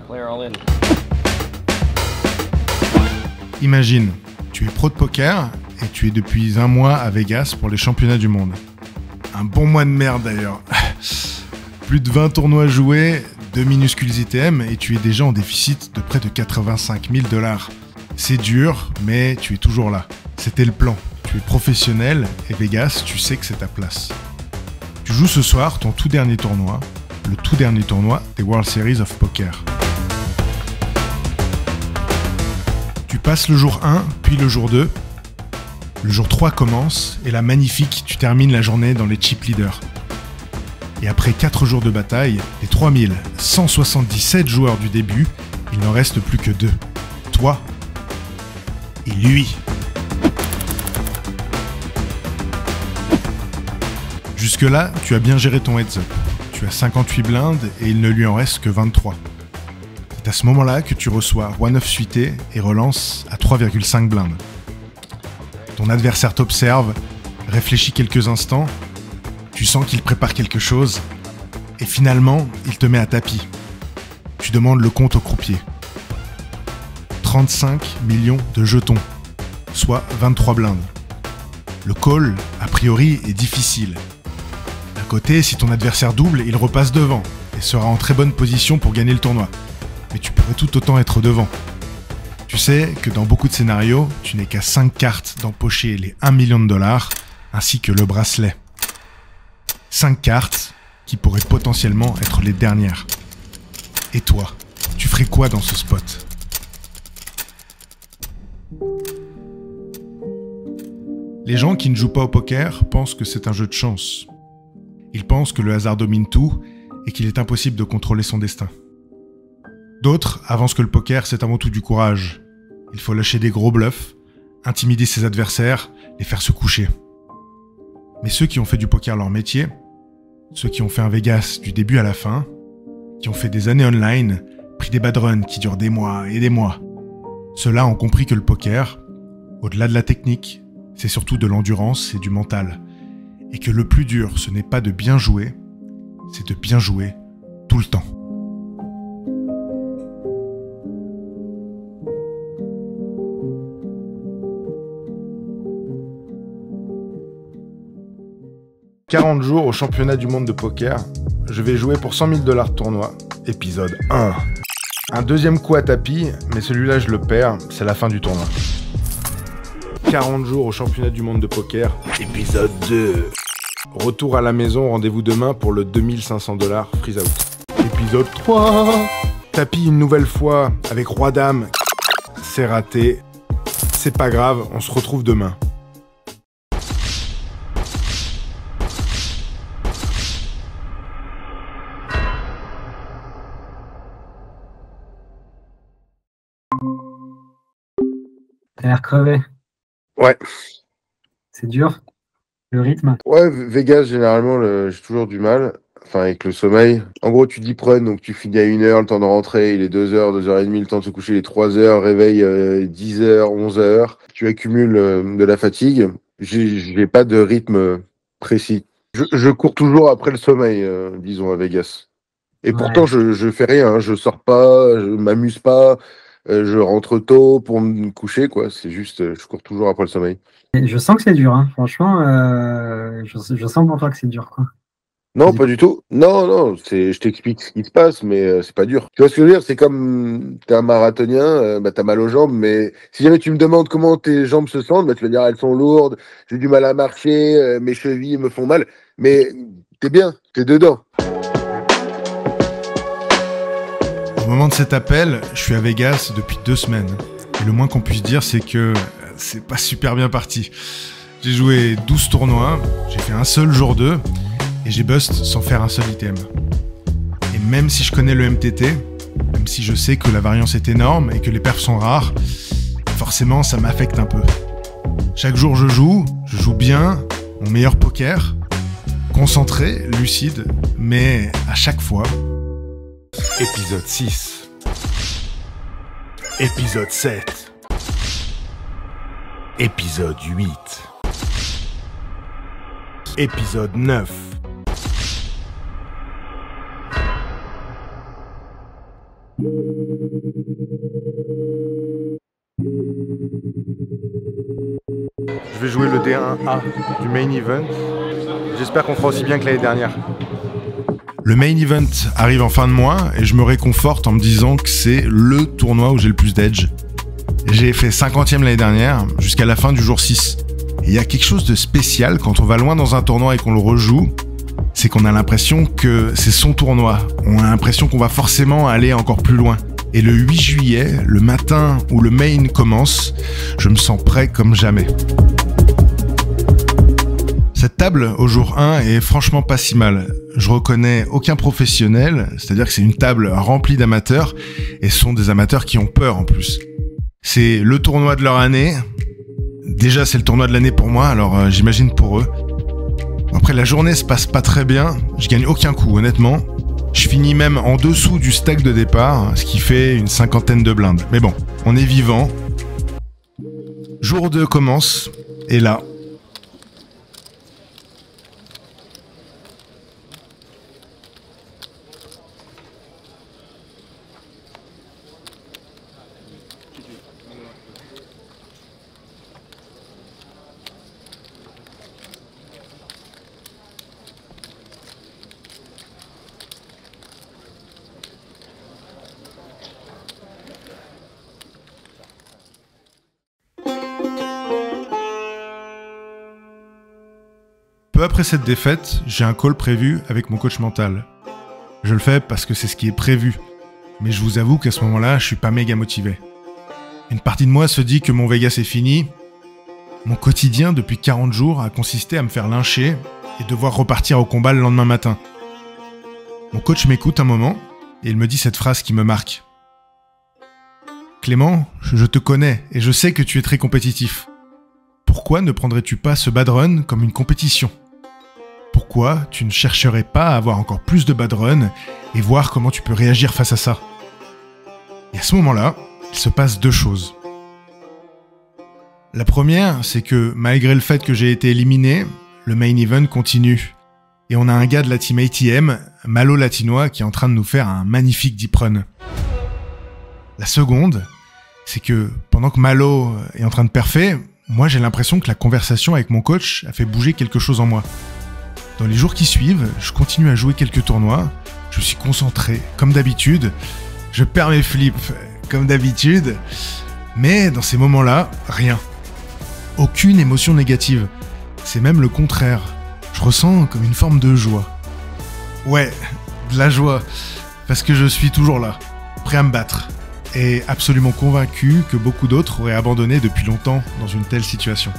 Player all in. Imagine, tu es pro de poker et tu es depuis un mois à Vegas pour les championnats du monde. Un bon mois de merde d'ailleurs. Plus de 20 tournois joués, 2 minuscules ITM et tu es déjà en déficit de près de 85 000 $. C'est dur, mais tu es toujours là. C'était le plan. Tu es professionnel et Vegas, tu sais que c'est ta place. Tu joues ce soir ton tout dernier tournoi, le tout dernier tournoi des World Series of Poker. Tu passes le jour 1, puis le jour 2. Le jour 3 commence, et là, magnifique, tu termines la journée dans les chip leaders. Et après 4 jours de bataille, les 3177 joueurs du début, il n'en reste plus que 2. Toi et lui. Jusque-là, tu as bien géré ton heads-up. Tu as 58 blindes et il ne lui en reste que 23. C'est à ce moment-là que tu reçois Roi 9 suité et relance à 3,5 blindes. Ton adversaire t'observe, réfléchit quelques instants, tu sens qu'il prépare quelque chose, et finalement, il te met à tapis. Tu demandes le compte au croupier. 35 millions de jetons, soit 23 blindes. Le call, a priori, est difficile. D'un côté, si ton adversaire double, il repasse devant, et sera en très bonne position pour gagner le tournoi. Mais tu pourrais tout autant être devant. Tu sais que dans beaucoup de scénarios, tu n'es qu'à 5 cartes d'empocher les 1 million de $, ainsi que le bracelet. 5 cartes qui pourraient potentiellement être les dernières. Et toi, tu ferais quoi dans ce spot ? Les gens qui ne jouent pas au poker pensent que c'est un jeu de chance. Ils pensent que le hasard domine tout et qu'il est impossible de contrôler son destin. D'autres avancent que le poker, c'est avant tout du courage. Il faut lâcher des gros bluffs, intimider ses adversaires, les faire se coucher. Mais ceux qui ont fait du poker leur métier, ceux qui ont fait un Vegas du début à la fin, qui ont fait des années online, pris des bad runs qui durent des mois et des mois, ceux-là ont compris que le poker, au-delà de la technique, c'est surtout de l'endurance et du mental. Et que le plus dur, ce n'est pas de bien jouer, c'est de bien jouer tout le temps. « 40 jours au championnat du monde de poker. Je vais jouer pour 100 000 $ de tournoi. Épisode 1. Un deuxième coup à tapis, mais celui-là je le perds, c'est la fin du tournoi. 40 jours au championnat du monde de poker. Épisode 2. Retour à la maison, rendez-vous demain pour le 2500 $ freeze out. Épisode 3. Tapis une nouvelle fois avec Roi Dame. C'est raté. C'est pas grave, on se retrouve demain. T'as l'air crevé. Ouais. C'est dur, le rythme. Ouais, Vegas, généralement, j'ai toujours du mal. Enfin, avec le sommeil. En gros, tu dis prune, donc tu finis à 1h, le temps de rentrer, il est 2h, 2h30, le temps de se coucher, il est 3h, réveil 10h, 11h. Tu accumules de la fatigue. J'ai pas de rythme précis. Je cours toujours après le sommeil, disons, à Vegas. Et Ouais. pourtant, je fais rien, hein. Je sors pas, je m'amuse pas, je rentre tôt pour me coucher, quoi. C'est juste, je cours toujours après le sommeil. Et je sens que c'est dur, hein. Franchement, je sens pour toi que c'est dur, quoi. Non, pas du tout. Non, je t'explique ce qui se passe, mais c'est pas dur. Tu vois ce que je veux dire? C'est comme t'es un marathonien, t'as mal aux jambes, mais si jamais tu me demandes comment tes jambes se sentent, tu vas dire elles sont lourdes, j'ai du mal à marcher, mes chevilles me font mal, mais t'es bien, t'es dedans. Au moment de cet appel, je suis à Vegas depuis 2 semaines. Et le moins qu'on puisse dire, c'est que c'est pas super bien parti. J'ai joué 12 tournois, j'ai fait un seul jour 2, et j'ai bust sans faire un seul ITM. Et même si je connais le MTT, même si je sais que la variance est énorme et que les perfs sont rares, forcément ça m'affecte un peu. Chaque jour je joue bien, mon meilleur poker, concentré, lucide, mais à chaque fois... Épisode 6. Épisode 7. Épisode 8. Épisode 9. Je vais jouer le D1A du Main Event. J'espère qu'on fera aussi bien que l'année dernière. Le Main Event arrive en fin de mois et je me réconforte en me disant que c'est le tournoi où j'ai le plus d'edge. J'ai fait 50e l'année dernière jusqu'à la fin du jour 6. Et il y a quelque chose de spécial quand on va loin dans un tournoi et qu'on le rejoue, c'est qu'on a l'impression que c'est son tournoi. On a l'impression qu'on va forcément aller encore plus loin. Et le 8 juillet, le matin où le main commence, je me sens prêt comme jamais. Cette table au jour 1 est franchement pas si mal. Je reconnais aucun professionnel, c'est-à-dire que c'est une table remplie d'amateurs, et ce sont des amateurs qui ont peur en plus. C'est le tournoi de leur année. Déjà, c'est le tournoi de l'année pour moi, alors j'imagine pour eux. Après, la journée se passe pas très bien, je gagne aucun coup, honnêtement. Je finis même en dessous du stack de départ, ce qui fait une 50aine de blindes. Mais bon, on est vivant. Jour 2 commence, et là... Peu après cette défaite, j'ai un call prévu avec mon coach mental. Je le fais parce que c'est ce qui est prévu. Mais je vous avoue qu'à ce moment-là, je suis pas méga motivé. Une partie de moi se dit que mon Vegas est fini. Mon quotidien depuis 40 jours a consisté à me faire lyncher et devoir repartir au combat le lendemain matin. Mon coach m'écoute un moment et il me dit cette phrase qui me marque. Clément, je te connais et je sais que tu es très compétitif. Pourquoi ne prendrais-tu pas ce bad run comme une compétition ? Pourquoi tu ne chercherais pas à avoir encore plus de bad run et voir comment tu peux réagir face à ça ? Et à ce moment-là, il se passe deux choses. La première, c'est que malgré le fait que j'ai été éliminé, le main event continue. Et on a un gars de la team ATM, Malo Latinois, qui est en train de nous faire un magnifique deep run. La seconde, c'est que pendant que Malo est en train de perfer, moi j'ai l'impression que la conversation avec mon coach a fait bouger quelque chose en moi. Dans les jours qui suivent, je continue à jouer quelques tournois, je suis concentré, comme d'habitude, je perds mes flips, comme d'habitude, mais dans ces moments-là, rien. Aucune émotion négative, c'est même le contraire. Je ressens comme une forme de joie. Ouais, de la joie, parce que je suis toujours là, prêt à me battre, et absolument convaincu que beaucoup d'autres auraient abandonné depuis longtemps dans une telle situation.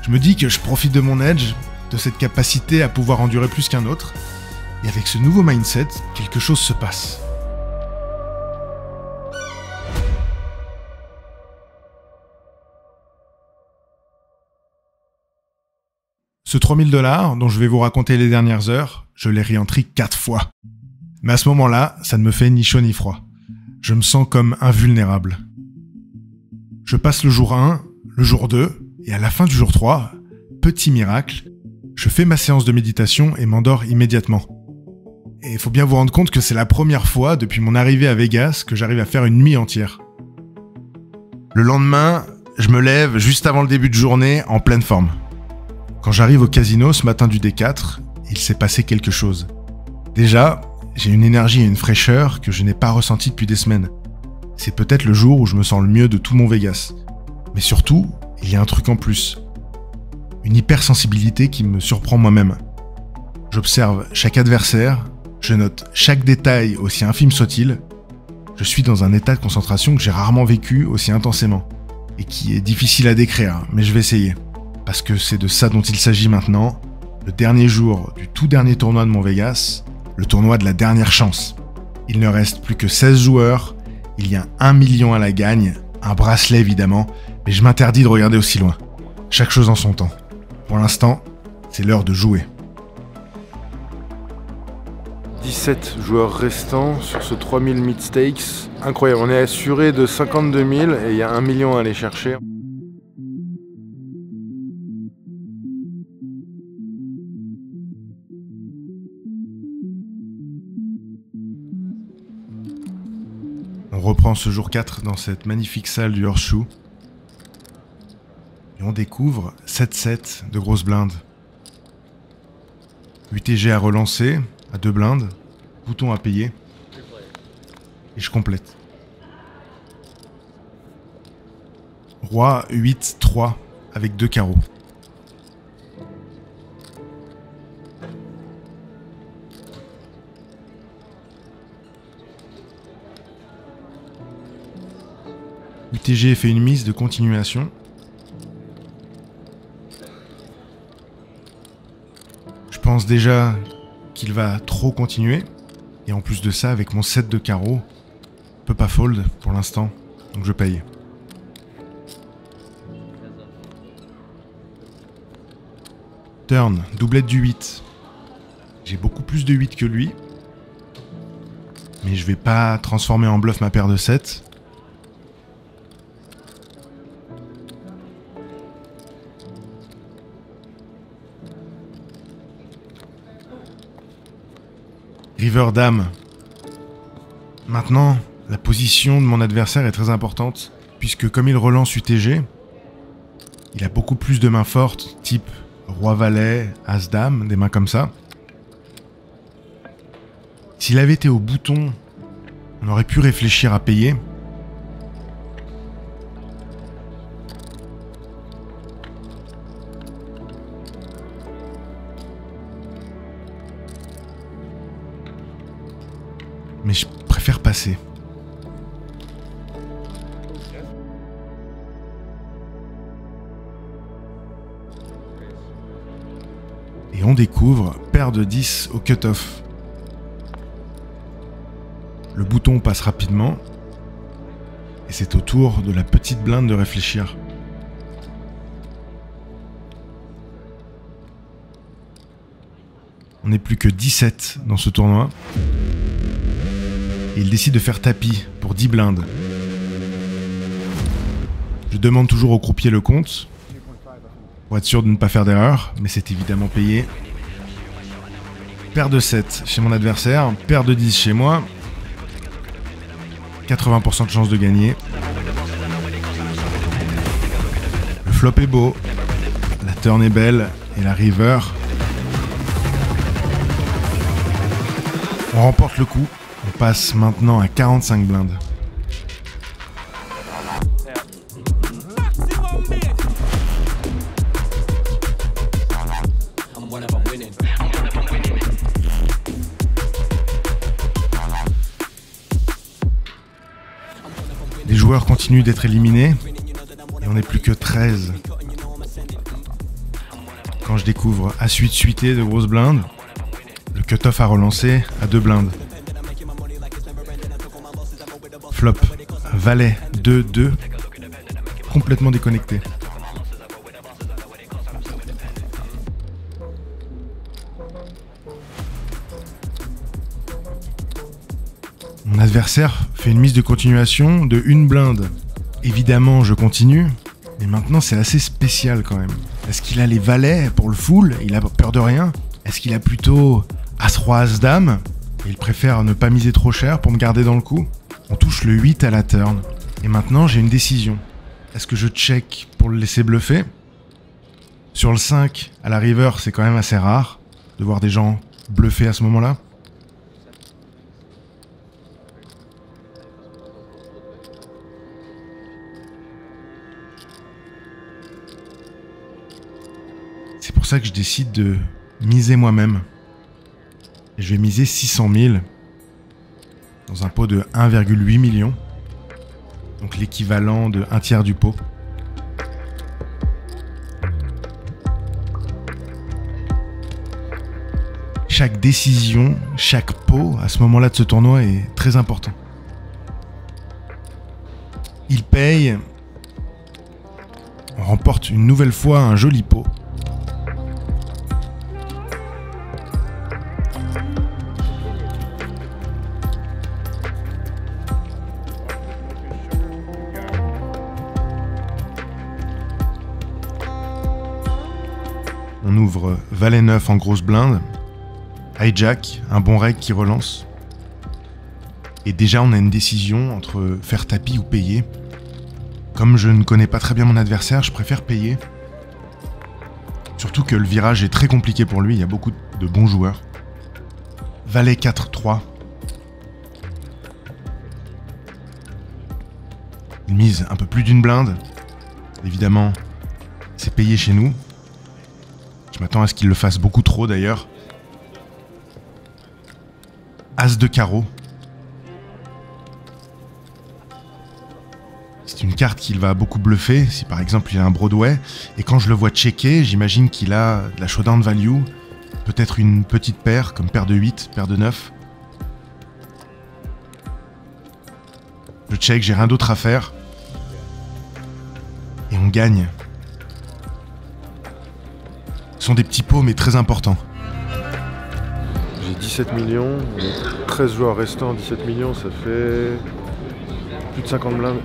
Je me dis que je profite de mon edge, de cette capacité à pouvoir endurer plus qu'un autre, et avec ce nouveau mindset, quelque chose se passe. Ce 3000 $ dont je vais vous raconter les dernières heures, je l'ai réentré 4 fois. Mais à ce moment-là, ça ne me fait ni chaud ni froid. Je me sens comme invulnérable. Je passe le jour 1, le jour 2, et à la fin du jour 3, petit miracle, je fais ma séance de méditation et m'endors immédiatement. Et il faut bien vous rendre compte que c'est la première fois depuis mon arrivée à Vegas que j'arrive à faire une nuit entière. Le lendemain, je me lève juste avant le début de journée en pleine forme. Quand j'arrive au casino ce matin du D4, il s'est passé quelque chose. Déjà, j'ai une énergie et une fraîcheur que je n'ai pas ressentie depuis des semaines. C'est peut-être le jour où je me sens le mieux de tout mon Vegas. Mais surtout, il y a un truc en plus. Une hypersensibilité qui me surprend moi-même. J'observe chaque adversaire, je note chaque détail aussi infime soit-il. Je suis dans un état de concentration que j'ai rarement vécu aussi intensément, et qui est difficile à décrire, mais je vais essayer. Parce que c'est de ça dont il s'agit maintenant, le dernier jour du tout dernier tournoi de mon Vegas, le tournoi de la dernière chance. Il ne reste plus que 16 joueurs, il y a 1 million à la gagne, un bracelet évidemment, mais je m'interdis de regarder aussi loin. Chaque chose en son temps. Pour l'instant, c'est l'heure de jouer. 17 joueurs restants sur ce 3000 mid stakes. Incroyable, on est assuré de 52 000 et il y a 1 million à aller chercher. On reprend ce jour 4 dans cette magnifique salle du Horseshoe. Et on découvre 7-7 de grosses blindes. UTG à relancer, à 2 blindes, bouton à payer. Et je complète. Roi 8-3 avec 2 carreaux. UTG fait une mise de continuation. Je pense déjà qu'il va trop continuer. Et en plus de ça, avec mon set de carreaux, je peux pas fold pour l'instant, donc je paye. Turn, doublette du 8. J'ai beaucoup plus de 8 que lui. Mais je vais pas transformer en bluff ma paire de 7. River Dame. Maintenant, la position de mon adversaire est très importante, puisque comme il relance UTG, il a beaucoup plus de mains fortes, type Roi-Valet, As-Dame, des mains comme ça. S'il avait été au bouton, on aurait pu réfléchir à payer. Mais je préfère passer. Et on découvre paire de 10 au cut-off. Le bouton passe rapidement. Et c'est au tour de la petite blinde de réfléchir. On n'est plus que 17 dans ce tournoi. Et il décide de faire tapis pour 10 blindes. Je demande toujours au croupier le compte, pour être sûr de ne pas faire d'erreur, mais c'est évidemment payé. Paire de 7 chez mon adversaire, paire de 10 chez moi. 80% de chance de gagner. Le flop est beau, la turn est belle, et la river. On remporte le coup. On passe maintenant à 45 blindes. Les joueurs continuent d'être éliminés et on n'est plus que 13. Quand je découvre à suité de grosses blindes, le cut-off a relancé à 2 blindes. Flop, Valet 2-2, complètement déconnecté. Mon adversaire fait une mise de continuation de 1 blinde. Évidemment, je continue, mais maintenant c'est assez spécial quand même. Est-ce qu'il a les valets pour le full? Il a peur de rien? Est-ce qu'il a plutôt As-Roi, As-Dame? Et il préfère ne pas miser trop cher pour me garder dans le coup? On touche le 8 à la turn. Et maintenant, j'ai une décision. Est-ce que je check pour le laisser bluffer? Sur le 5, à la river, c'est quand même assez rare de voir des gens bluffer à ce moment-là. C'est pour ça que je décide de miser moi-même. Et je vais miser 600 000 dans un pot de 1,8 million. Donc l'équivalent de 1/3 du pot. Chaque décision, chaque pot à ce moment-là de ce tournoi est très important. Il paye. On remporte une nouvelle fois un joli pot. On ouvre Valet 9 en grosse blinde. Hijack, un bon reg qui relance. Et déjà, on a une décision entre faire tapis ou payer. Comme je ne connais pas très bien mon adversaire, je préfère payer. Surtout que le virage est très compliqué pour lui, il y a beaucoup de bons joueurs. Valet 4-3. Il mise un peu plus d'une blinde. Évidemment, c'est payé chez nous. Je m'attends à ce qu'il le fasse beaucoup trop d'ailleurs. As de carreau. C'est une carte qu'il va beaucoup bluffer, si par exemple il a un Broadway. Et quand je le vois checker, j'imagine qu'il a de la showdown value. Peut-être une petite paire, comme paire de 8, paire de 9. Je check, j'ai rien d'autre à faire. Et on gagne. Ce sont des petits pots, mais très importants. J'ai 17 millions, 13 joueurs restants, 17 millions, ça fait plus de 50 blindes.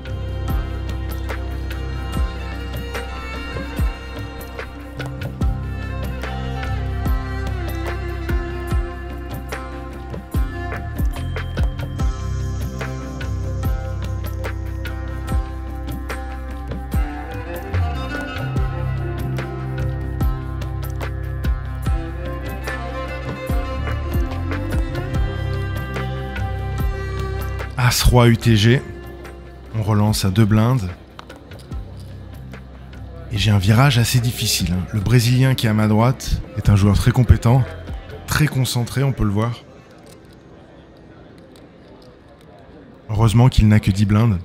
As-Roi UTG, on relance à 2 blindes. Et j'ai un virage assez difficile. Le Brésilien qui est à ma droite est un joueur très compétent, très concentré, on peut le voir. Heureusement qu'il n'a que 10 blindes.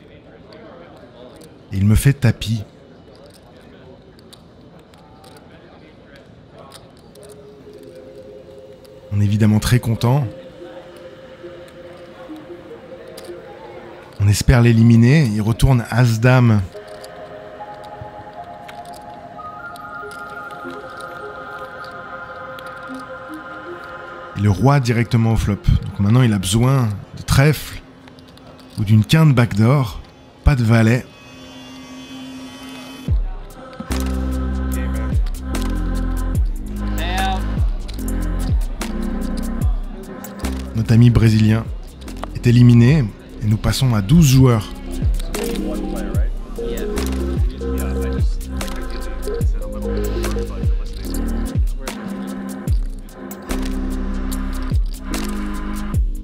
Et il me fait tapis. On est évidemment très content. On espère l'éliminer, il retourne As-Dame. Et le roi directement au flop. Donc maintenant il a besoin de trèfle ou d'une quinte backdoor, pas de valet. Notre ami brésilien est éliminé. Et nous passons à 12 joueurs.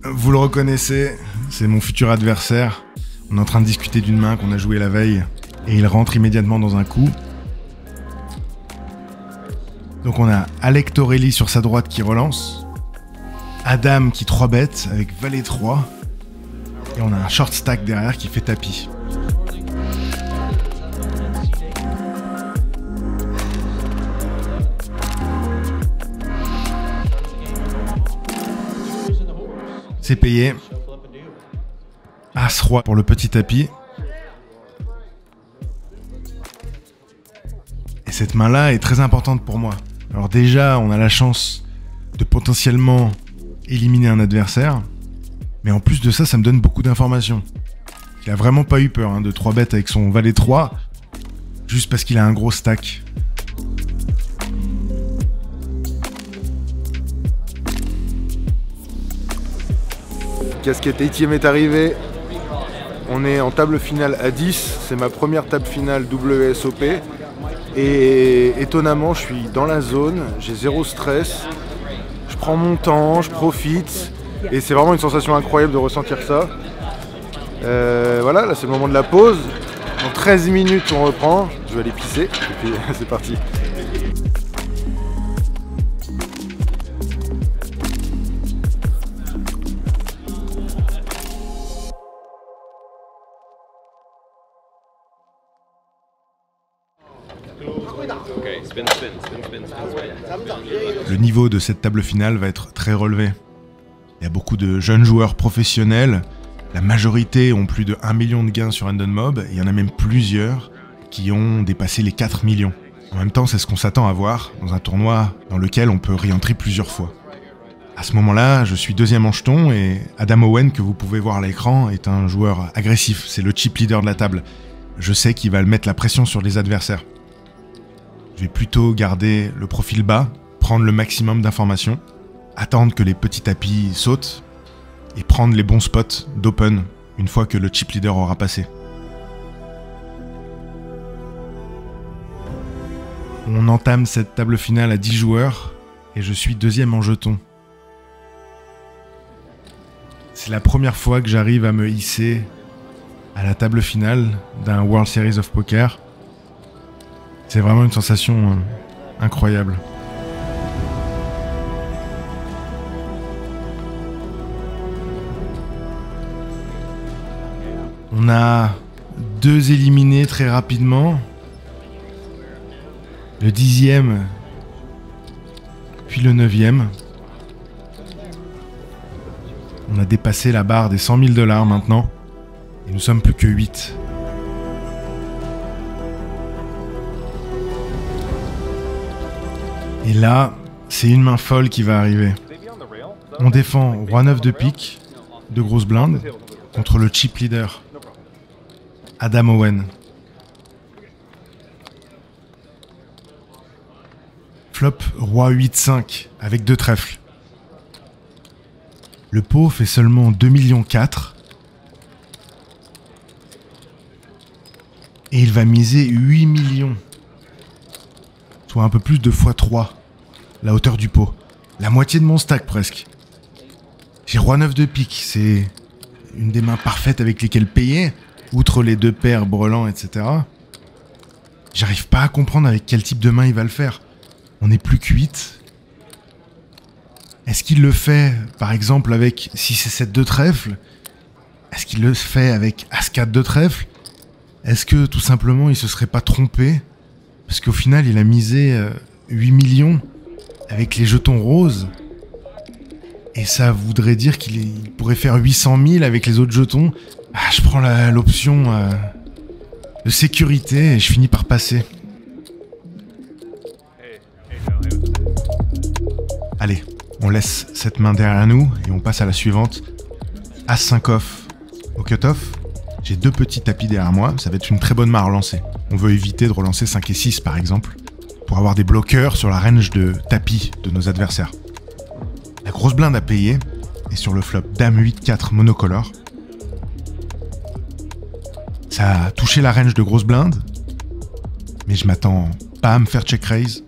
Vous le reconnaissez, c'est mon futur adversaire. On est en train de discuter d'une main qu'on a jouée la veille. Et il rentre immédiatement dans un coup. Donc on a Alec Torelli sur sa droite qui relance. Adam qui 3-bet avec valet 3. Et on a un short stack derrière qui fait tapis. C'est payé. As-Roi pour le petit tapis. Et cette main-là est très importante pour moi. Alors déjà, on a la chance de potentiellement éliminer un adversaire. Mais en plus de ça, ça me donne beaucoup d'informations. Il a vraiment pas eu peur de 3 bêtes avec son valet 3, juste parce qu'il a un gros stack. Casquette ATM est arrivé. On est en table finale à 10. C'est ma première table finale WSOP. Et étonnamment, je suis dans la zone. J'ai zéro stress. Je prends mon temps, je profite. Et c'est vraiment une sensation incroyable de ressentir ça. Voilà, là c'est le moment de la pause. Dans 13 minutes on reprend. Je vais aller pisser et puis c'est parti. Le niveau de cette table finale va être très relevé. Il y a beaucoup de jeunes joueurs professionnels. La majorité ont plus de 1 million de gains sur Random Mob. Et il y en a même plusieurs qui ont dépassé les 4 millions. En même temps, c'est ce qu'on s'attend à voir dans un tournoi dans lequel on peut réentrer plusieurs fois. À ce moment-là, je suis deuxième en jeton et Adam Owen, que vous pouvez voir à l'écran, est un joueur agressif. C'est le chip leader de la table. Je sais qu'il va mettre la pression sur les adversaires. Je vais plutôt garder le profil bas, prendre le maximum d'informations, attendre que les petits tapis sautent et prendre les bons spots d'open une fois que le chip leader aura passé. On entame cette table finale à 10 joueurs et je suis deuxième en jetons. C'est la première fois que j'arrive à me hisser à la table finale d'un World Series of Poker. C'est vraiment une sensation incroyable. On a 2 éliminés très rapidement. Le 10e, puis le 9e. On a dépassé la barre des 100 000 $ maintenant. Et nous sommes plus que 8. Et là, c'est une main folle qui va arriver. On défend Roi 9 de pique, de grosses blindes, contre le chip leader, Adam Owen. Flop Roi 8-5 avec 2 trèfles. Le pot fait seulement 2,4 millions. Et il va miser 8 millions. Soit un peu plus de x3 la hauteur du pot. La moitié de mon stack presque. J'ai Roi 9 de pique, c'est une des mains parfaites avec lesquelles payer, outre les 2 paires brelans, etc. J'arrive pas à comprendre avec quel type de main il va le faire. On n'est plus que 8. Est-ce qu'il le fait, par exemple, avec 6 et 7 de trèfle? Est-ce qu'il le fait avec As-4 de trèfle? Est-ce que, tout simplement, il se serait pas trompé? Parce qu'au final, il a misé 8 millions avec les jetons roses. Et ça voudrait dire qu'il pourrait faire 800 000 avec les autres jetons. Ah, je prends l'option de sécurité et je finis par passer. Allez, on laisse cette main derrière nous et on passe à la suivante. As-5 off au cut-off. J'ai 2 petits tapis derrière moi, ça va être une très bonne main à relancer. On veut éviter de relancer 5 et 6 par exemple, pour avoir des bloqueurs sur la range de tapis de nos adversaires. La grosse blinde à payer est sur le flop Dame 8-4 monocolore. Ça a touché la range de grosse blinde, mais je m'attends pas à me faire check raise.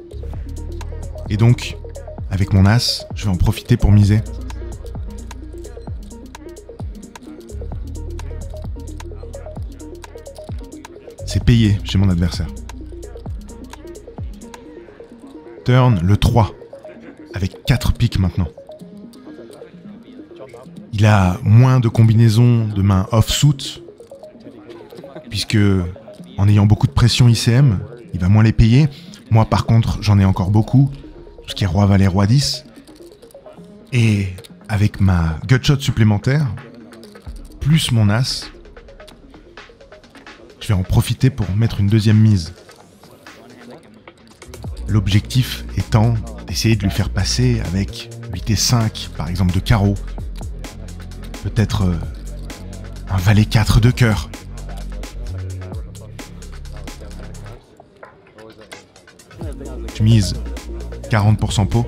Et donc, avec mon as, je vais en profiter pour miser. C'est payé chez mon adversaire. Turn le 3, avec 4 piques maintenant. Il a moins de combinaisons de mains off-suit, puisque en ayant beaucoup de pression ICM, il va moins les payer. Moi par contre, j'en ai encore beaucoup, tout ce qui est Roi Valet, Roi 10. Et avec ma gutshot supplémentaire, plus mon as, je vais en profiter pour mettre une deuxième mise. L'objectif étant d'essayer de lui faire passer avec 8 et 5, par exemple, de carreau. Peut-être un valet 4 de cœur. Je mise 40% pot,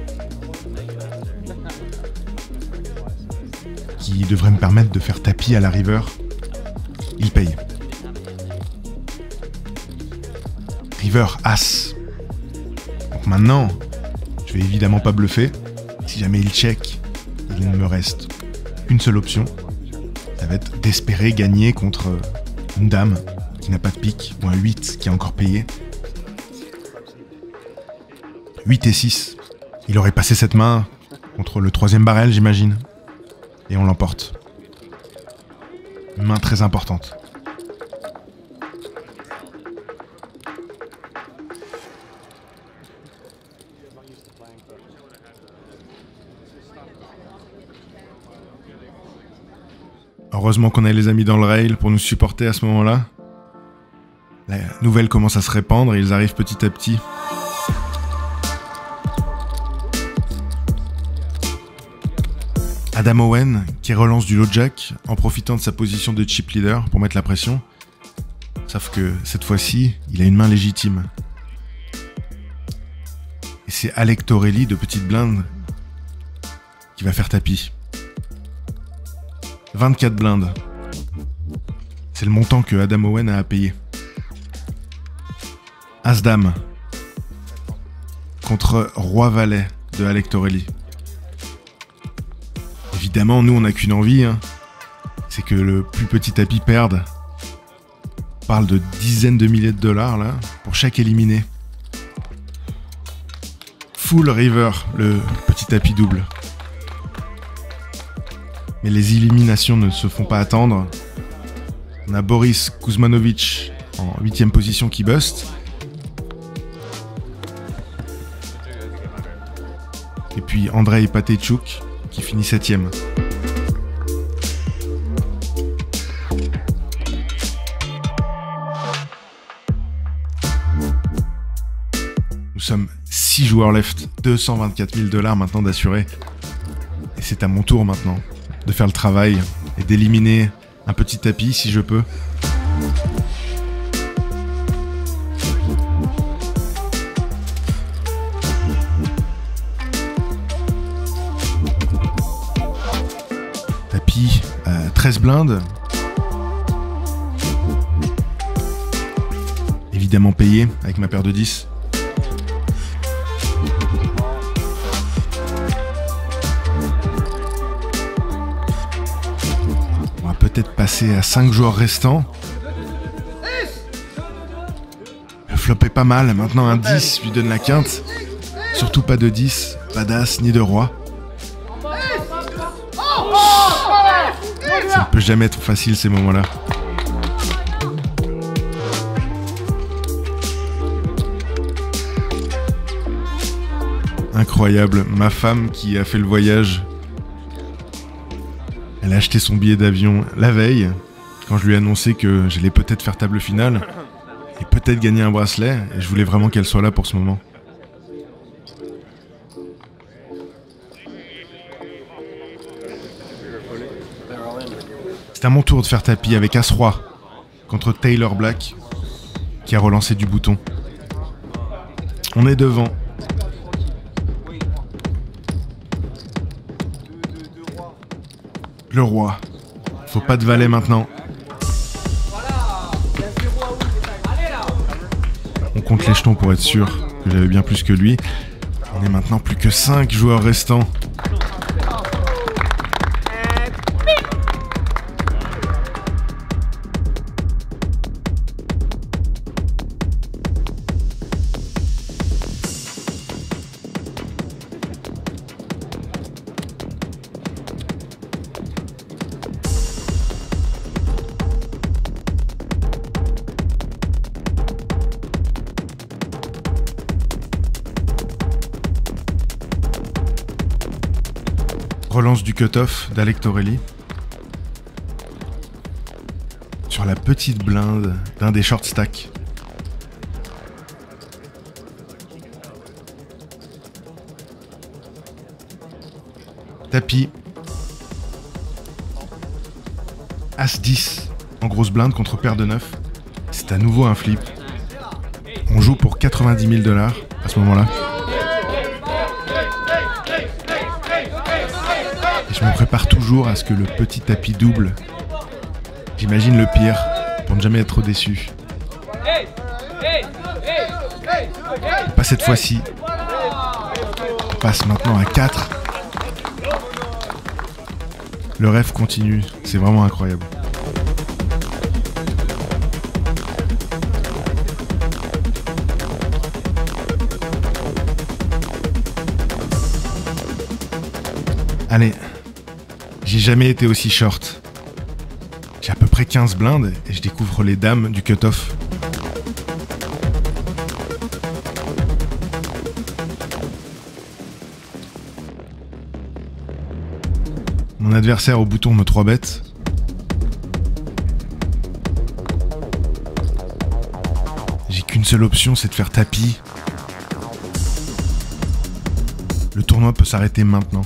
qui devrait me permettre de faire tapis à la river. Il paye. River As. Donc maintenant, je vais évidemment pas bluffer. Si jamais il check, il me reste une seule option. Ça va être d'espérer gagner contre une dame qui n'a pas de pique, ou un 8 qui est encore payé. 8 et 6. Il aurait passé cette main contre le 3e barrel, j'imagine. Et on l'emporte. Une main très importante. Heureusement qu'on a les amis dans le rail pour nous supporter à ce moment-là. La nouvelle commence à se répandre et ils arrivent petit à petit. Adam Owen qui relance du low jack en profitant de sa position de chip leader pour mettre la pression. Sauf que cette fois-ci, il a une main légitime. Et c'est Alec Torelli de petite blinde qui va faire tapis. 24 blindes. C'est le montant que Adam Owen a à payer. As-Dame contre Roi-Valet de Alec Torelli. Évidemment, nous on n'a qu'une envie, hein. C'est que le plus petit tapis perde. On parle de dizaines de milliers de dollars là, pour chaque éliminé. Full River, le petit tapis double. Mais les éliminations ne se font pas attendre. On a Boris Kuzmanovic en 8ème position qui bust. Et puis Andrei Patechuk qui finit 7ème. Nous sommes 6 joueurs left, 224 000 $ maintenant d'assurer. Et c'est à mon tour maintenant de faire le travail et d'éliminer un petit tapis si je peux. Tapis à 13 blindes. Évidemment payé avec ma paire de 10. On va peut-être passer à 5 joueurs restants. Le flop est pas mal, maintenant un 10 lui donne la quinte. Surtout pas de 10, pas d'as ni de roi. Ça ne peut jamais être facile ces moments-là. Incroyable, ma femme qui a fait le voyage, elle a acheté son billet d'avion la veille, quand je lui ai annoncé que j'allais peut-être faire table finale, et peut-être gagner un bracelet, et je voulais vraiment qu'elle soit là pour ce moment. C'est à mon tour de faire tapis avec As-Roi contre Taylor Black, qui a relancé du bouton. On est devant. Le roi. Faut pas de valet maintenant. On compte les jetons pour être sûr que j'avais bien plus que lui. On est maintenant plus que 5 joueurs restants. Relance du cut-off d'Alec Torelli. Sur la petite blinde d'un des short stacks. Tapis. As-10 en grosse blinde contre paire de 9. C'est à nouveau un flip. On joue pour 90 000 $ à ce moment-là. Je me prépare toujours à ce que le petit tapis double. J'imagine le pire, pour ne jamais être déçu. Pas cette fois-ci. On passe maintenant à 4. Le rêve continue, c'est vraiment incroyable. Allez. J'ai jamais été aussi short. J'ai à peu près 15 blindes et je découvre les dames du cut-off. Mon adversaire au bouton me 3-bet. J'ai qu'une seule option, c'est de faire tapis. Le tournoi peut s'arrêter maintenant.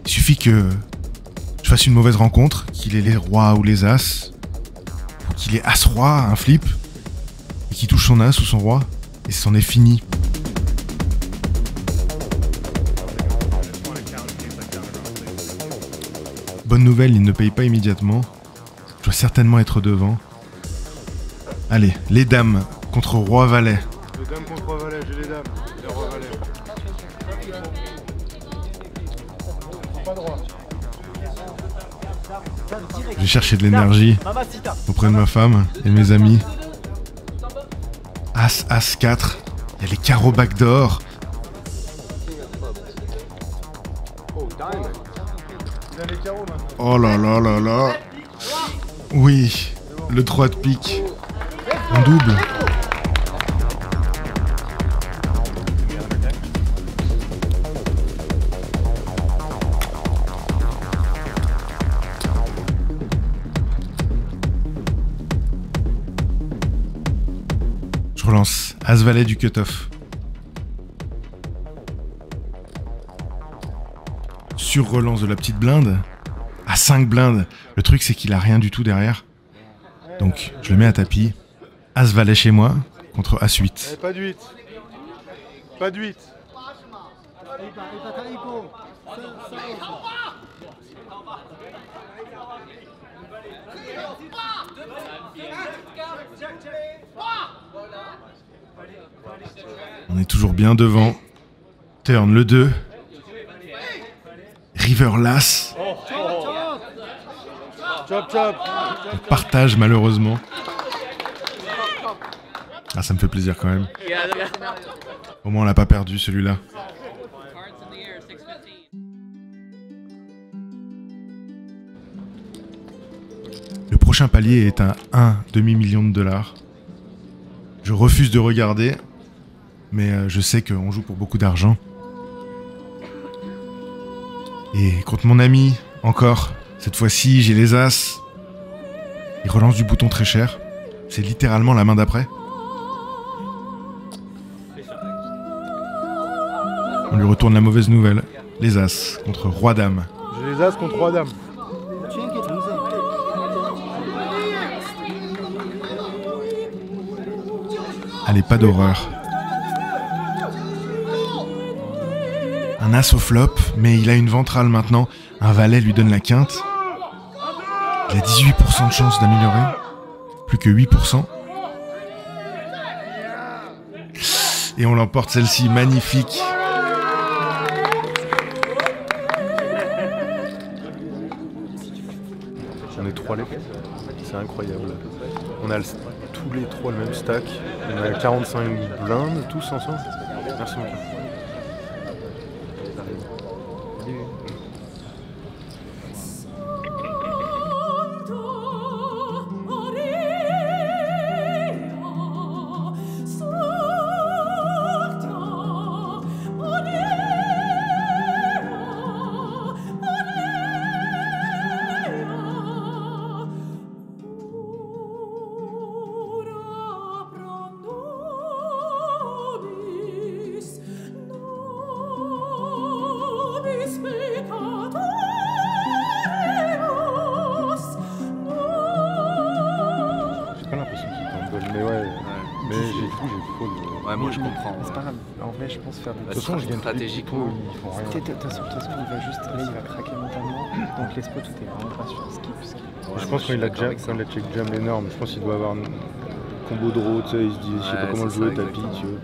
Il suffit que je fasse une mauvaise rencontre, qu'il ait les rois ou les as, ou qu'il ait as-roi, un flip, et qu'il touche son as ou son roi, et c'en est fini. Bonne nouvelle, il ne paye pas immédiatement. Je dois certainement être devant. Allez, les dames contre roi valet. Les dames contre roi valet, j'ai les dames. Les roi valet. Pas droit. J'ai cherché de l'énergie auprès de ma femme et de mes amis. As, As 4. Il y a les carreaux backdoor. Oh là là là là. Oui, le 3 de pique. En double. Je relance As-Valet du cut-off. Sur-relance de la petite blinde. À 5 blindes. Le truc, c'est qu'il a rien du tout derrière. Donc, je le mets à tapis. As-Valet chez moi contre As-8. Allez, pas de 8. Pas de 8. On est toujours bien devant. Turn le 2. River Lass. Chop, chop. On partage malheureusement. Ah, ça me fait plaisir quand même. Au moins on l'a pas perdu celui-là. Le prochain palier est un 1,5 million $. Je refuse de regarder, mais je sais qu'on joue pour beaucoup d'argent. Et contre mon ami, encore, cette fois-ci j'ai les As. Il relance du bouton très cher. C'est littéralement la main d'après. On lui retourne la mauvaise nouvelle. Les As contre Roi-Dame. J'ai les As contre roi dame. Allez, pas d'horreur. Un As au flop, mais il a une ventrale maintenant. Un valet lui donne la quinte. Il a 18% de chance d'améliorer. Plus que 8%. Et on l'emporte celle-ci, magnifique. On est 3 les. C'est incroyable. On a tous les 3 le même stack. On a 45 blindes tous ensemble. Merci beaucoup. Mais ouais, mais j'ai trop de... Ouais, moi je comprends. C'est pas grave. En vrai, je pense faire des. De toute façon, je viens stratégiquement. De toute façon, il va juste. Là, il va craquer mentalement. Donc, les spots, tout est vraiment pas sur skip. Je pense qu'il a check jam énorme. Je pense qu'il doit avoir un combo de draw, tu sais, il se dit, je sais pas comment le jouer, tapis, tu vois.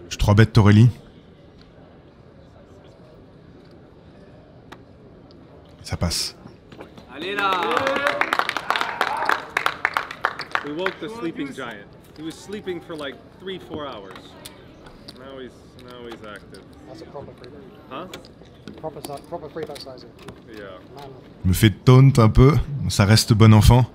Je 3-bet Torelli. Ça passe. Allez là! We woke the sleeping giant. He was sleeping for like 3-4 hours. Now he's active. That's a proper free bet. Huh? Proper free bet sizing. Yeah. Je me fais taunt un peu. Ça reste bon enfant.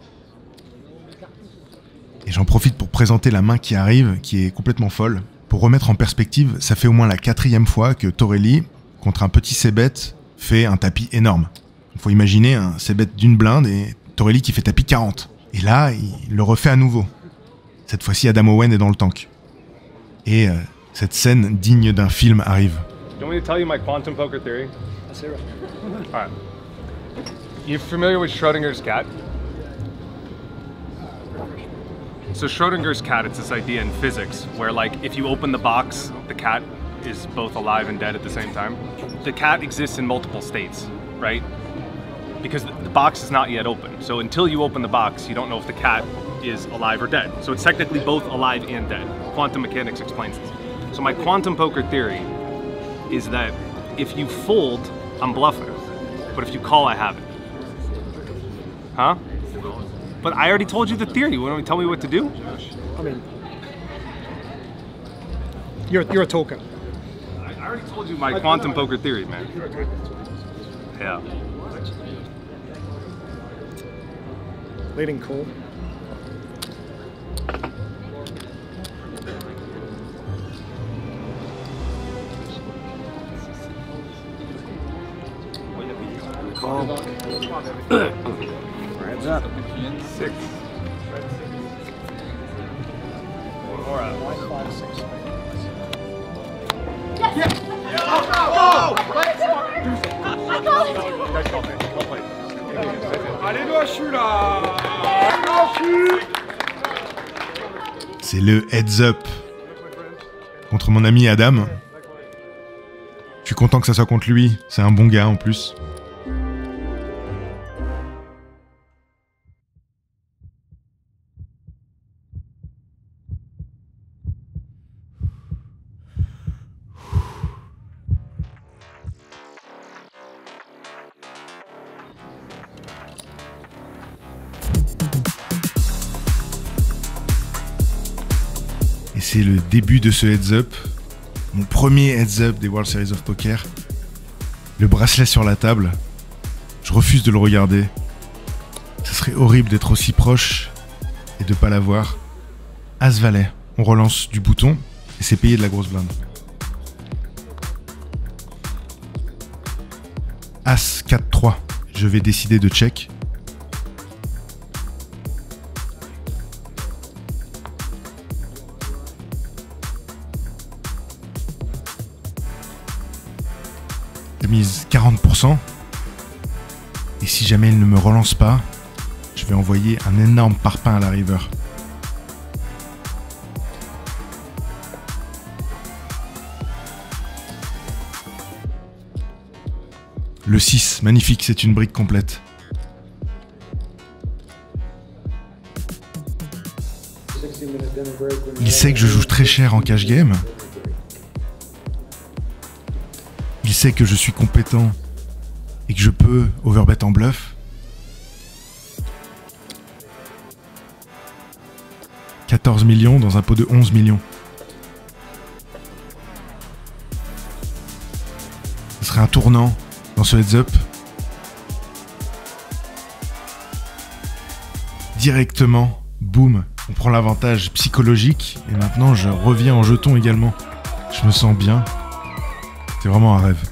Et j'en profite pour présenter la main qui arrive, qui est complètement folle. Pour remettre en perspective, ça fait au moins la 4e fois que Torelli, contre un petit c-bet, fait un tapis énorme. Il faut imaginer un c-bet d'une blinde et Torelli qui fait tapis 40. Et là, il le refait à nouveau. Cette fois-ci, Adam Owen est dans le tank. Et cette scène digne d'un film arrive. Do you want me to tell you my quantum poker theory? Let's hear it. All right. You familiar with Schrodinger's cat? So Schrodinger's cat, it's this idea in physics where, like, if you open the box, the cat is both alive and dead at the same time. The cat exists in multiple states, right? Because the box is not yet open. So until you open the box, you don't know if the cat is alive or dead. So it's technically both alive and dead. Quantum mechanics explains this. So my quantum poker theory is that if you fold, I'm bluffing. But if you call, I have it. Huh? But I already told you the theory. You want to tell me what to do? I mean, you're a talker. I already told you my quantum poker theory, man. Yeah. Leading call. Hands up. 6. One more out. 9, 5, 6. C'est le heads up contre mon ami Adam. Je suis content que ça soit contre lui, c'est un bon gars en plus. Et c'est le début de ce heads up, mon premier heads up des World Series of Poker. Le bracelet sur la table, je refuse de le regarder. Ce serait horrible d'être aussi proche et de pas l'avoir. As-Valet, on relance du bouton et c'est payé de la grosse blinde. As 4-3, je vais décider de check. Mise 40%. Et si jamais il ne me relance pas, je vais envoyer un énorme parpaing à la river. Le 6, magnifique, c'est une brique complète. Il sait que je joue très cher en cash game. Il sait que je suis compétent et que je peux overbet en bluff. 14 millions dans un pot de 11 millions. Ce serait un tournant dans ce heads-up. Directement, boum, on prend l'avantage psychologique et maintenant je reviens en jeton également. Je me sens bien. C'est vraiment un rêve.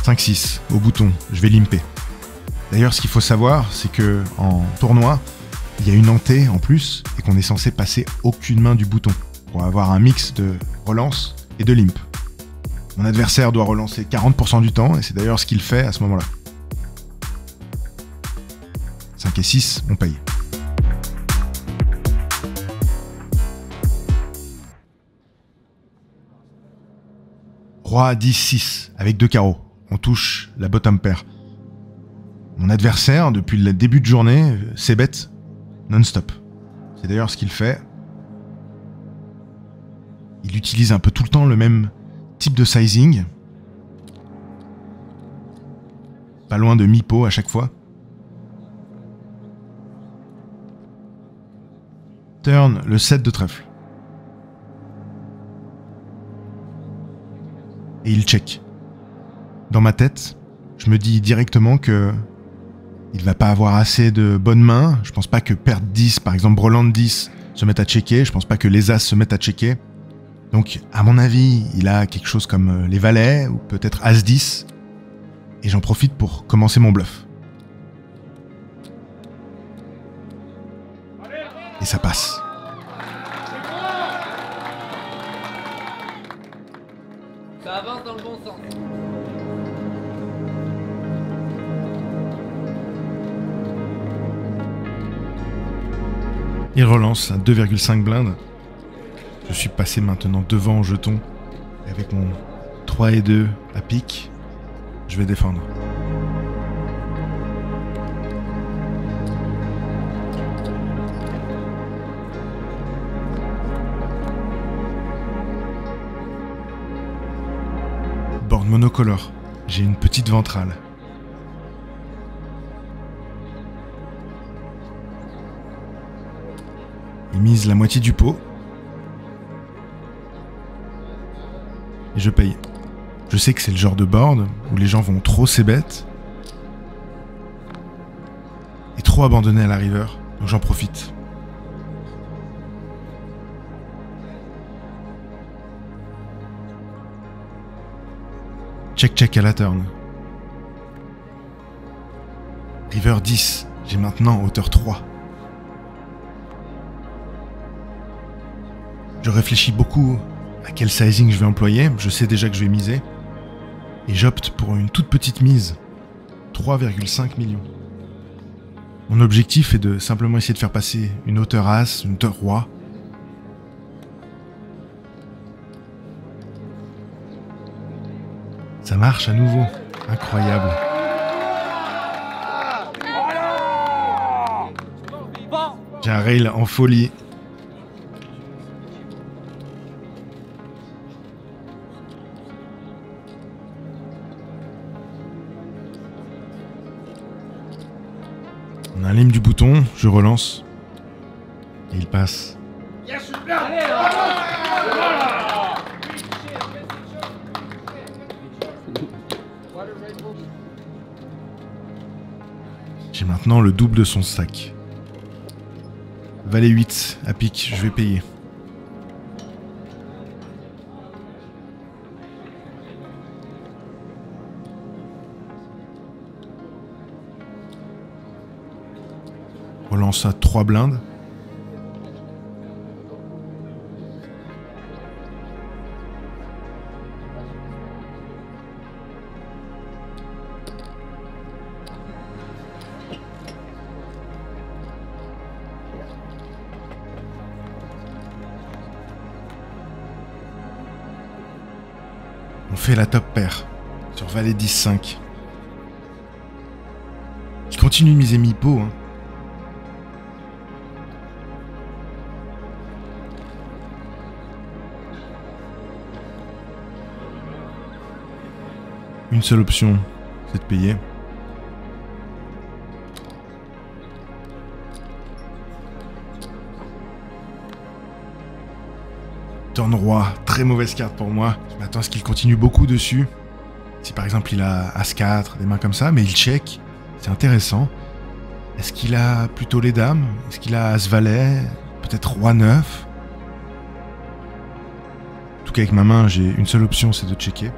« 5-6, au bouton, je vais limper. » D'ailleurs, ce qu'il faut savoir, c'est que en tournoi, il y a une hantée en plus et qu'on est censé passer aucune main du bouton pour avoir un mix de relance et de limp. Mon adversaire doit relancer 40% du temps et c'est d'ailleurs ce qu'il fait à ce moment-là. 5 et 6, on paye. Roi 10-6, avec 2 carreaux. On touche la bottom pair. Mon adversaire, depuis le début de journée, c-bet non-stop. C'est d'ailleurs ce qu'il fait. Il utilise un peu tout le temps le même type de sizing. Pas loin de mi-pot à chaque fois. Turn le 7 de trèfle. Et il check. Dans ma tête, je me dis directement que il va pas avoir assez de bonnes mains. Je pense pas que perdre 10, par exemple Breland 10, se mette à checker. Je pense pas que les As se mettent à checker. Donc, à mon avis, il a quelque chose comme les valets, ou peut-être As 10. Et j'en profite pour commencer mon bluff. Et ça passe. Ça avance dans le bon sens. Il relance à 2,5 blindes. Je suis passé maintenant devant au jeton. Et avec mon 3 et 2 à pique, je vais défendre. Board monocolore. J'ai une petite ventrale. Il mise la moitié du pot. Et je paye. Je sais que c'est le genre de board où les gens vont trop c-bet et trop abandonner à la river, donc j'en profite. Check à la turn. River 10, j'ai maintenant hauteur 3. Je réfléchis beaucoup à quel sizing je vais employer, je sais déjà que je vais miser. Et j'opte pour une toute petite mise, 3,5 millions. Mon objectif est de simplement essayer de faire passer une hauteur As, une hauteur Roi. Ça marche à nouveau, incroyable. J'ai un rail en folie. On a un lime du bouton, je relance. Et il passe. J'ai maintenant le double de son sac. Valet 8 à pique, je vais payer. Relance à 3 blindes. On fait la top paire sur valet 10-5. Il continue de miser mi-pot, hein. Une seule option, c'est de payer. Turn roi, très mauvaise carte pour moi. Je m'attends à ce qu'il continue beaucoup dessus. Si par exemple il a As-4, des mains comme ça, mais il check. C'est intéressant. Est-ce qu'il a plutôt les dames? Est-ce qu'il a As-Valet? Peut-être Roi-9? En tout cas avec ma main, j'ai une seule option, c'est de checker.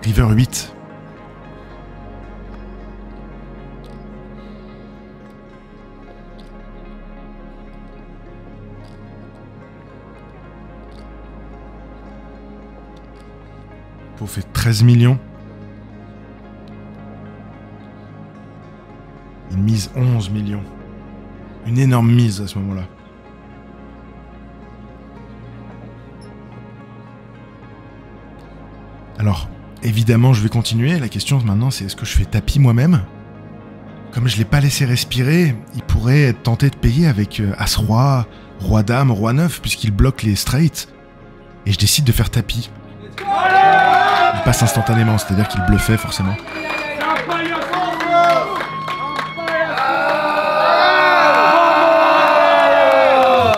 River 8. Pot fait 13 millions. Il mise 11 millions. Une énorme mise à ce moment-là. Alors, évidemment, je vais continuer. La question maintenant, c'est est-ce que je fais tapis moi-même? Comme je ne l'ai pas laissé respirer, il pourrait être tenté de payer avec As-Roi, Roi-Dame, Roi-9, puisqu'il bloque les straights. Et je décide de faire tapis. Il passe instantanément, c'est-à-dire qu'il bluffait forcément.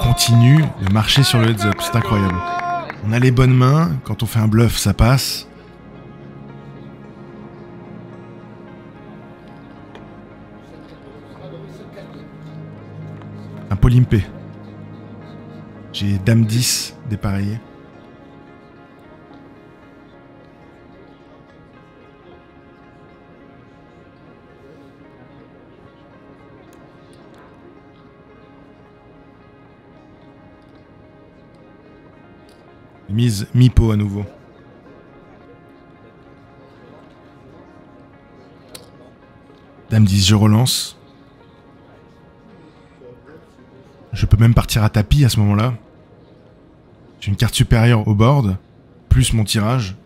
On continue de marcher sur le heads-up, c'est incroyable. On a les bonnes mains, quand on fait un bluff, ça passe. Un pot limpé. J'ai dame 10 dépareillé. Mise mi-pot à nouveau. Dame 10, je relance. Je peux même partir à tapis à ce moment-là. J'ai une carte supérieure au board, plus mon tirage.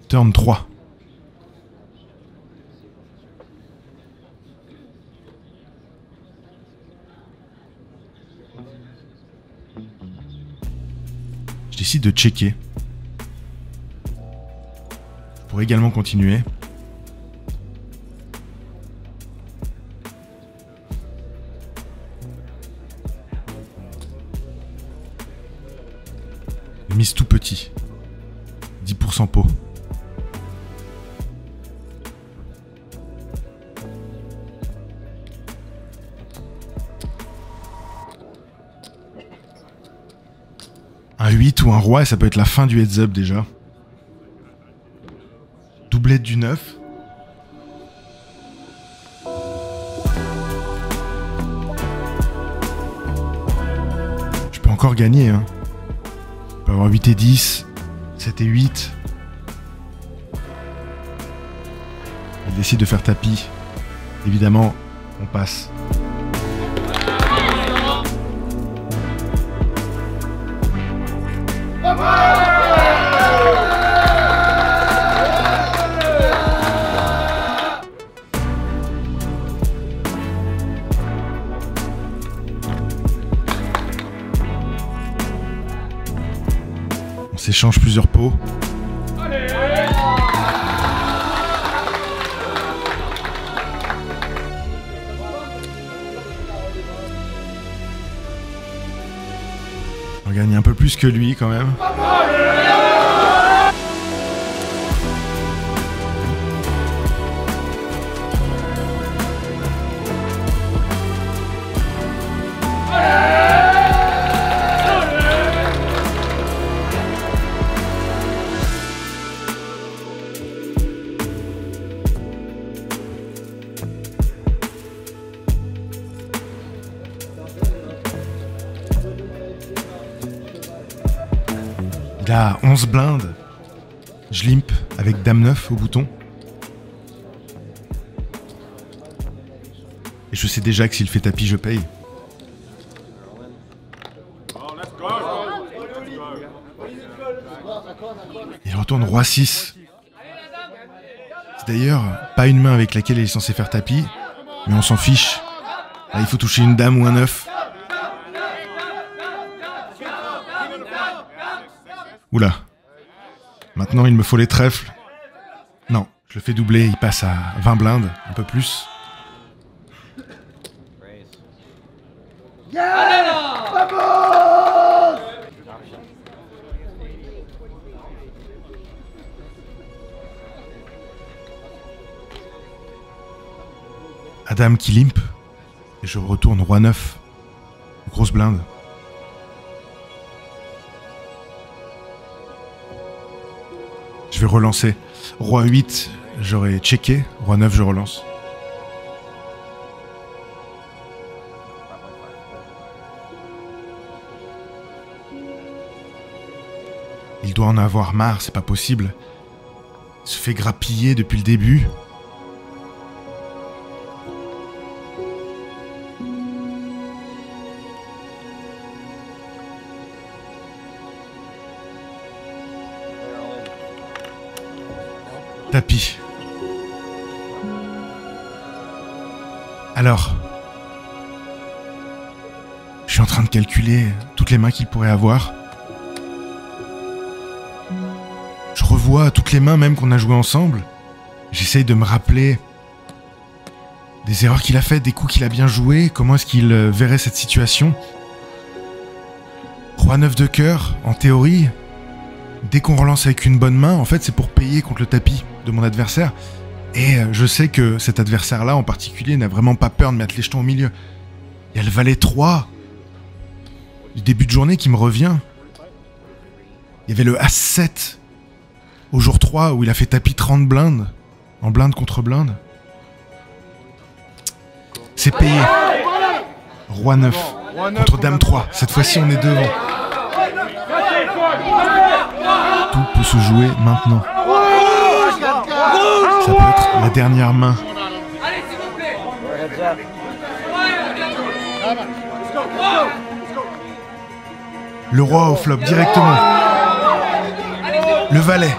Turn 3. Je décide de checker. Je pourrais également continuer. Mise tout petit. 10% pot. Un 8 ou un roi et ça peut être la fin du heads up déjà. Doublette du 9. Je peux encore gagner hein. Je peux avoir 8 et 10, 7 et 8. Il décide de faire tapis. Évidemment, on passe. On s'échange plusieurs pots. On gagne un peu plus que lui quand même. Il a 11 blindes. Je limp avec dame 9 au bouton. Et je sais déjà que s'il fait tapis, je paye. Il retourne roi 6. C'est d'ailleurs pas une main avec laquelle il est censé faire tapis, mais on s'en fiche. Là, il faut toucher une dame ou un 9. Oula. Maintenant, il me faut les trèfles. Non, je le fais doubler, il passe à 20 blindes, un peu plus. Adam qui limp. Et je retourne roi 9. Grosse blinde. Je vais relancer. Roi 8, j'aurais checké. Roi 9, je relance. Il doit en avoir marre, c'est pas possible. Il se fait grappiller depuis le début. Tapis. Alors, je suis en train de calculer toutes les mains qu'il pourrait avoir. Je revois toutes les mains même qu'on a jouées ensemble. J'essaye de me rappeler des erreurs qu'il a faites, des coups qu'il a bien joués, comment est-ce qu'il verrait cette situation. Roi 9 de cœur, en théorie, dès qu'on relance avec une bonne main, en fait, c'est pour payer contre le tapis de mon adversaire. Et je sais que cet adversaire-là, en particulier, n'a vraiment pas peur de mettre les jetons au milieu. Il y a le valet 3 du début de journée qui me revient. Il y avait le As-7 au jour 3 où il a fait tapis 30 blindes, en blinde contre blinde. C'est payé. Roi 9 contre Dame 3. Cette fois-ci, on est devant. Tout peut se jouer maintenant. Ça peut être la dernière main. Allez, s'il vous plaît. Le roi au flop directement. Le valet.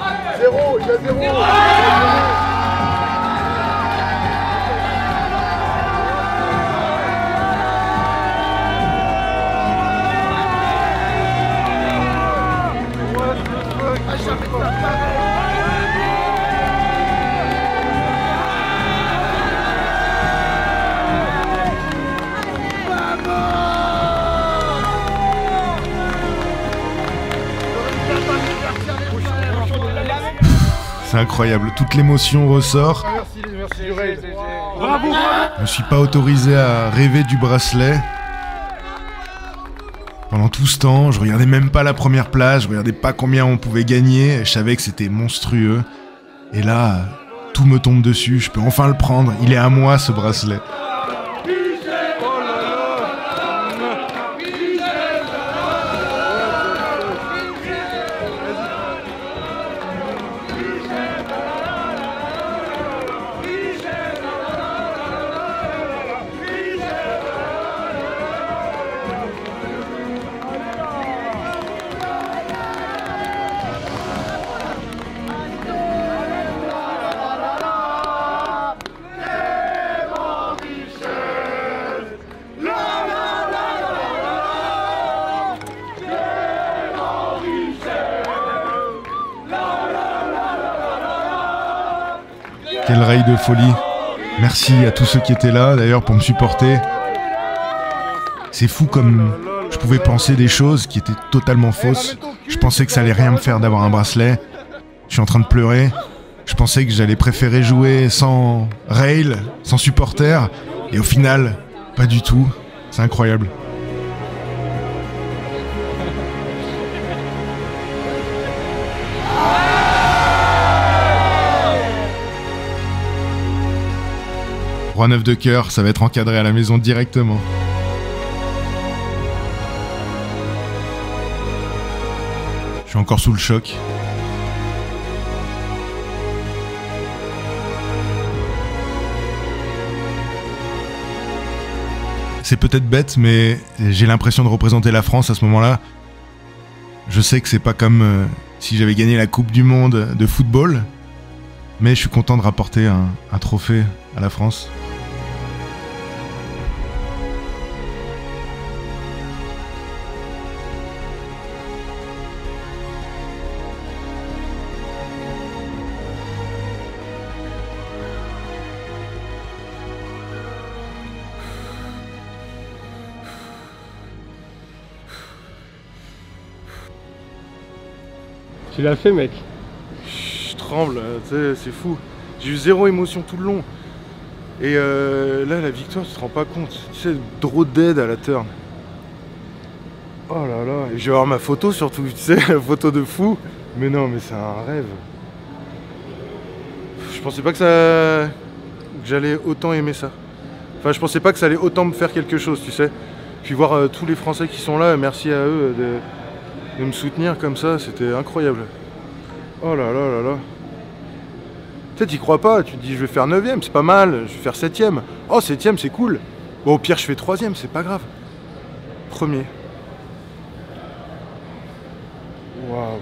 C'est incroyable, toute l'émotion ressort. Je me suis pas autorisé à rêver du bracelet. Pendant tout ce temps, je regardais même pas la première place, je regardais pas combien on pouvait gagner, je savais que c'était monstrueux. Et là, tout me tombe dessus, je peux enfin le prendre, il est à moi ce bracelet. Quel rail de folie. Merci à tous ceux qui étaient là, d'ailleurs, pour me supporter. C'est fou comme je pouvais penser des choses qui étaient totalement fausses. Je pensais que ça allait rien me faire d'avoir un bracelet. Je suis en train de pleurer. Je pensais que j'allais préférer jouer sans rail, sans supporter. Et au final, pas du tout. C'est incroyable. Roi 9 de cœur, ça va être encadré à la maison directement. Je suis encore sous le choc. C'est peut-être bête, mais j'ai l'impression de représenter la France à ce moment-là. Je sais que c'est pas comme si j'avais gagné la Coupe du Monde de football, mais je suis content de rapporter un trophée à la France. Tu l'as fait, mec. Je tremble, tu sais, c'est fou. J'ai eu zéro émotion tout le long. Et là, la victoire, tu te rends pas compte. Tu sais, draw dead à la turn. Oh là là. Et je vais avoir ma photo surtout, tu sais, la photo de fou. Mais non, mais c'est un rêve. Je pensais pas que j'allais autant aimer ça. Enfin, je pensais pas que ça allait autant me faire quelque chose, tu sais. Puis voir tous les Français qui sont là, merci à eux de me soutenir comme ça, c'était incroyable. Oh là là là là. Peut-être t'y crois pas, tu te dis je vais faire 9ème, c'est pas mal, je vais faire 7ème. Oh 7ème c'est cool. Bon au pire je fais 3ème, c'est pas grave. Premier. Waouh.